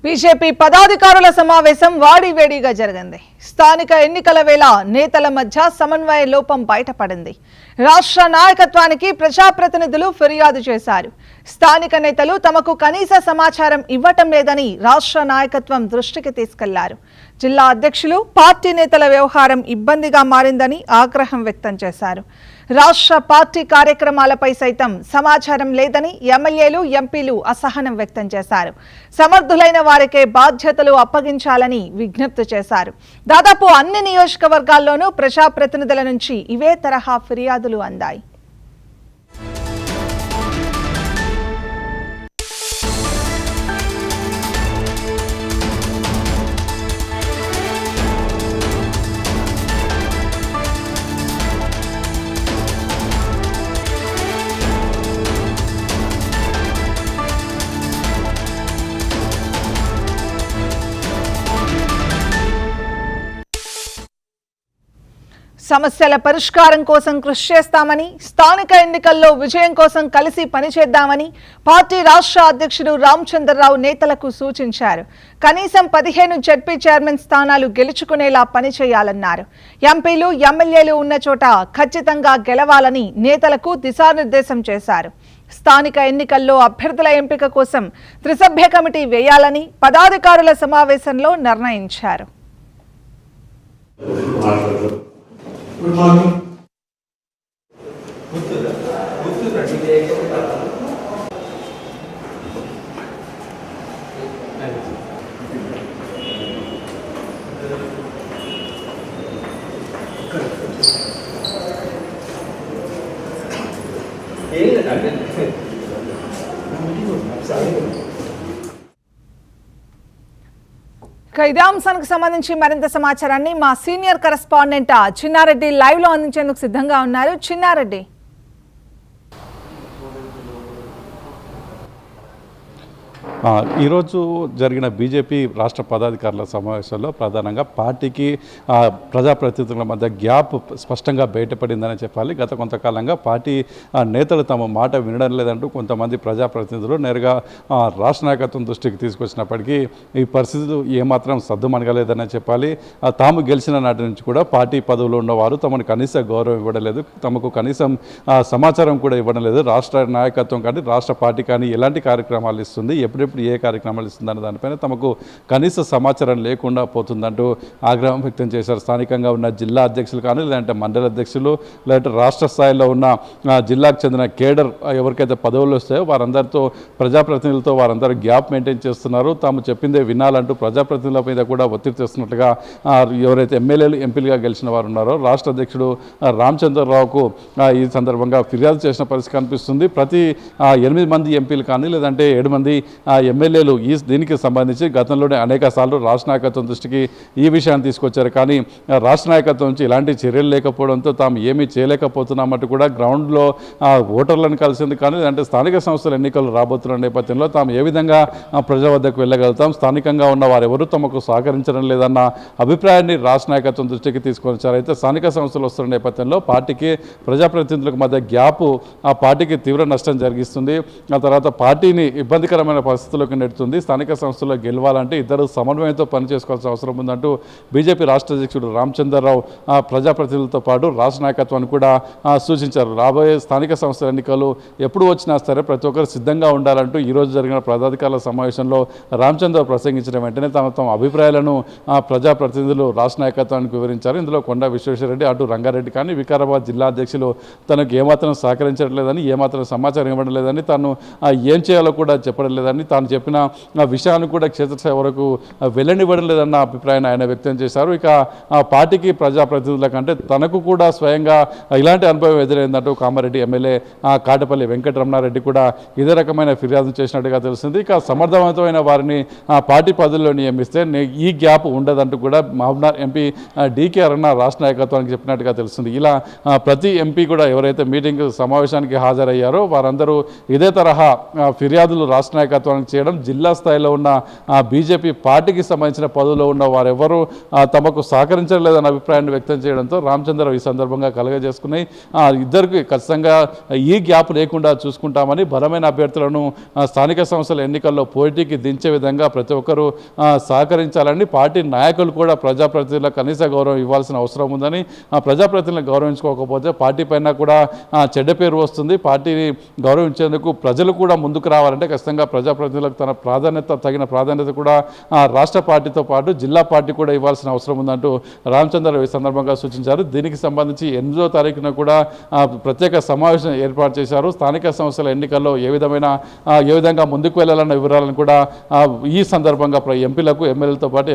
BJP పదాధికారుల సమావేశం వాడివేడిగా జరిగింది. స్థానిక ఎన్నికల వేళ నేతల మధ్య సమన్వయ లోపం బయటపడింది. రాష్ట్ర నాయకత్వానికి ప్రజాప్రతినిధులు ఫిర్యాదు చేశారు. స్థానిక నేతలు తమకు కనీస సమాచారం ఇవ్వటం లేదని రాష్ట్ర నాయకత్వం దృష్టికి తీసుకెళ్లారు. జిల్లా అధ్యక్షులు పార్టీ నేతల వ్యవహారం ఇబ్బందిగా మారిందని ఆగ్రహం వ్యక్తం చేశారు. రాష్ట్ర పార్టీ కార్యక్రమాలపై సైతం సమాచారం లేదని ఎమ్మెల్యేలు, ఎంపీలు అసహనం వ్యక్తం చేశారు. సమర్థులైన వారికే బాధ్యతలు అప్పగించాలని విజ్ఞప్తి చేశారు. దాదాపు అన్ని నియోజకవర్గాల్లోనూ ప్రజాప్రతినిధుల నుంచి ఇవే తరహా ఫిర్యాదులు అందాయి. సమస్యల పరిష్కారం కోసం కృషి చేస్తామని, స్థానిక ఎన్నికల్లో విజయం కోసం కలిసి పనిచేద్దామని పార్టీ రాష్ట్ర అధ్యక్షుడు రామచంద్రరావు నేతలకు సూచించారు. కనీసం 15 జడ్పీ చైర్మన్ స్థానాలు గెలుచుకునేలా పనిచేయాలన్నారు. ఎంపీలు, ఎమ్మెల్యేలు ఉన్న చోట ఖచ్చితంగా గెలవాలని నేతలకు దిశానిర్దేశం చేశారు. స్థానిక ఎన్నికల్లో అభ్యర్థుల ఎంపిక కోసం త్రిసభ్య కమిటీ వేయాలని పదాధికారుల సమావేశంలో నిర్ణయించారు. Good morning. ఇదే అంశానికి సంబంధించి మరింత సమాచారాన్ని మా సీనియర్ కరెస్పాండెంట్ చిన్నారెడ్డి లైవ్ లో అందించేందుకు సిద్ధంగా ఉన్నారు. చిన్నారెడ్డి, ఈరోజు జరిగిన బీజేపీ రాష్ట్ర పదాధికారుల సమావేశంలో ప్రధానంగా పార్టీకి ప్రజాప్రతినిధుల మధ్య గ్యాప్ స్పష్టంగా బయటపడిందని చెప్పాలి. గత కొంతకాలంగా పార్టీ నేతలు తమ మాట వినడం లేదంటూ కొంతమంది ప్రజాప్రతినిధులు నేరుగా రాష్ట్ర నాయకత్వం దృష్టికి తీసుకొచ్చినప్పటికీ ఈ పరిస్థితులు ఏమాత్రం సద్దుమణగలేదని చెప్పాలి. తాము గెలిచిన నాటి నుంచి కూడా పార్టీ పదవులు ఉన్నవారు తమను కనీస గౌరవం ఇవ్వడం లేదు, తమకు కనీసం సమాచారం కూడా ఇవ్వడం లేదు. రాష్ట్ర నాయకత్వం కానీ రాష్ట్ర పార్టీ కానీ ఎలాంటి కార్యక్రమాలు ఇస్తుంది, ఎప్పుడెప్పుడు ఏ కార్యక్రమాలు ఇస్తుందన్న దానిపైన తమకు కనీస సమాచారం లేకుండా పోతుందంటూ ఆగ్రహం వ్యక్తం చేశారు. స్థానికంగా ఉన్న జిల్లా అధ్యక్షులు కానీ, లేదంటే మండల అధ్యక్షులు, లేదంటే రాష్ట్ర స్థాయిలో ఉన్న జిల్లాకు చెందిన కేడర్ ఎవరికైతే పదవులు వస్తాయో వారందరితో ప్రజాప్రతినిధులతో వారందరూ గ్యాప్ మెయింటైన్ చేస్తున్నారు. తాము చెప్పిందే వినాలంటూ ప్రజాప్రతినిధుల మీద కూడా ఒత్తిడి తెస్తున్నట్లుగా ఎవరైతే ఎమ్మెల్యేలు, ఎంపీలుగా గెలిచిన వారు ఉన్నారో రాష్ట్ర అధ్యక్షుడు రామచంద్రరావుకు ఈ సందర్భంగా ఫిర్యాదు చేసిన పరిస్థితి కనిపిస్తుంది. ప్రతి 8 మంది ఎంపీలు కానీ, లేదంటే 7 మంది ఎమ్మెల్యేలు దీనికి సంబంధించి గతంలోనే అనేక సార్లు రాష్ట్ర నాయకత్వం దృష్టికి ఈ విషయాన్ని తీసుకొచ్చారు. కానీ రాష్ట్ర నాయకత్వం నుంచి ఇలాంటి చర్యలు లేకపోవడంతో తాము ఏమీ చేయలేకపోతున్నామంటూ కూడా గ్రౌండ్లో ఓటర్లను కలిసింది. కానీ అంటే స్థానిక సంస్థల ఎన్నికలు రాబోతున్న నేపథ్యంలో తాము ఏ విధంగా ప్రజల వద్దకు వెళ్ళగలుగుతాం, స్థానికంగా ఉన్న వారెవరూ తమకు సహకరించడం లేదన్న అభిప్రాయాన్ని రాష్ట్ర నాయకత్వం దృష్టికి తీసుకొని వచ్చారు. అయితే స్థానిక సంస్థలు వస్తున్న నేపథ్యంలో పార్టీకి ప్రజాప్రతినిధులకు మధ్య గ్యాప్ ఆ పార్టీకి తీవ్ర నష్టం జరిగిస్తుంది. ఆ తర్వాత పార్టీని ఇబ్బందికరమైన పరిస్థితుల్లోకి నెడుతుంది. స్థానిక సంస్థల్లో గెలవాలంటే ఇద్దరు సమన్వయంతో పనిచేసుకోవాల్సిన అవసరం ఉందంటూ బీజేపీ రాష్ట్ర అధ్యక్షుడు రామచంద్రరావు ప్రజాప్రతినిధులతో పాటు రాష్ట్ర నాయకత్వాన్ని కూడా సూచించారు. రాబోయే స్థానిక సంస్థల ఎన్నికలు ఎప్పుడు వచ్చినా సరే ప్రతి ఒక్కరు సిద్ధంగా ఉండాలంటూ ఈరోజు జరిగిన పదాధికారుల సమావేశంలో రామచంద్రరావు ప్రసంగించిన వెంటనే తమ అభిప్రాయాలను ప్రజాప్రతినిధులు రాష్ట్ర నాయకత్వానికి వివరించారు. ఇందులో కొండా విశ్వేశ్వరరెడ్డి, అటు రంగారెడ్డి కానీ వికారాబాద్ జిల్లా అధ్యక్షులు తనకు ఏమాత్రం సహకరించట్లేదని, ఏమాత్రం సమాచారం ఇవ్వడం లేదని, తాను ఏం చేయాలో కూడా చెప్పడం లేదని, తాను చెప్పిన విషయాన్ని కూడా క్షేత్రస్థాయి వరకు వెళ్ళనివ్వడం లేదన్న అభిప్రాయాన్ని ఆయన వ్యక్తం చేశారు. ఇక పార్టీకి ప్రజాప్రతినిధుల కంటే తనకు కూడా స్వయంగా ఇలాంటి అనుభవం ఎదురైందంటూ కామారెడ్డి ఎమ్మెల్యే కాటపల్లి వెంకటరమణారెడ్డి కూడా ఇదే రకమైన ఫిర్యాదు చేసినట్టుగా తెలిసింది. ఇక సమర్థవంతమైన వారిని పార్టీ పదవుల్లో నియమిస్తే ఈ గ్యాప్ ఉండదంటూ కూడా మహబూబ్నగర్ ఎంపీ డీకే అరుణ రాష్ట్ర నాయకత్వానికి చెప్పినట్టుగా తెలుస్తుంది. ఇలా ప్రతి ఎంపీ కూడా ఎవరైతే మీటింగ్ సమావేశానికి హాజరయ్యారో వారందరూ ఇదే తరహా ఫిర్యాదులు రాష్ట్ర నాయకత్వం నాయకత్వానికి చేయడం, జిల్లా స్థాయిలో ఉన్న బీజేపీ పార్టీకి సంబంధించిన పదవిలో ఉన్న వారెవరూ తమకు సహకరించలేదన్న అభిప్రాయాన్ని వ్యక్తం చేయడంతో రామచంద్రరావు ఈ సందర్భంగా కలగజేసుకున్నాయి. ఇద్దరికి ఖచ్చితంగా ఈ గ్యాప్ లేకుండా చూసుకుంటామని, బలమైన అభ్యర్థులను స్థానిక సంస్థల ఎన్నికల్లో పోటీకి దించే విధంగా ప్రతి ఒక్కరూ సహకరించాలని, పార్టీ నాయకులు కూడా ప్రజాప్రతినిధులకు కనీస గౌరవం ఇవ్వాల్సిన అవసరం ఉందని, ప్రజాప్రతినిధులను గౌరవించుకోకపోతే పార్టీ పైన కూడా చెడ్డ పేరు వస్తుంది. పార్టీని గౌరవించేందుకు ప్రజలు కూడా ముందుకు రావాలంటే ఖచ్చితంగా ప్రజాప్రతినిధులకు తగిన ప్రాధాన్యత కూడా రాష్ట్ర పార్టీతో పాటు జిల్లా పార్టీ కూడా ఇవ్వాల్సిన అవసరం ఉందంటూ రామచంద్రరావు ఈ సందర్భంగా సూచించారు. దీనికి సంబంధించి 8వ తారీఖున కూడా ప్రత్యేక సమావేశం ఏర్పాటు చేశారు. స్థానిక సంస్థల ఎన్నికల్లో ఏ విధంగా ముందుకు వెళ్లాలన్న వివరాలను కూడా ఈ సందర్భంగా ఎంపీలకు, ఎమ్మెల్యేలతో పాటు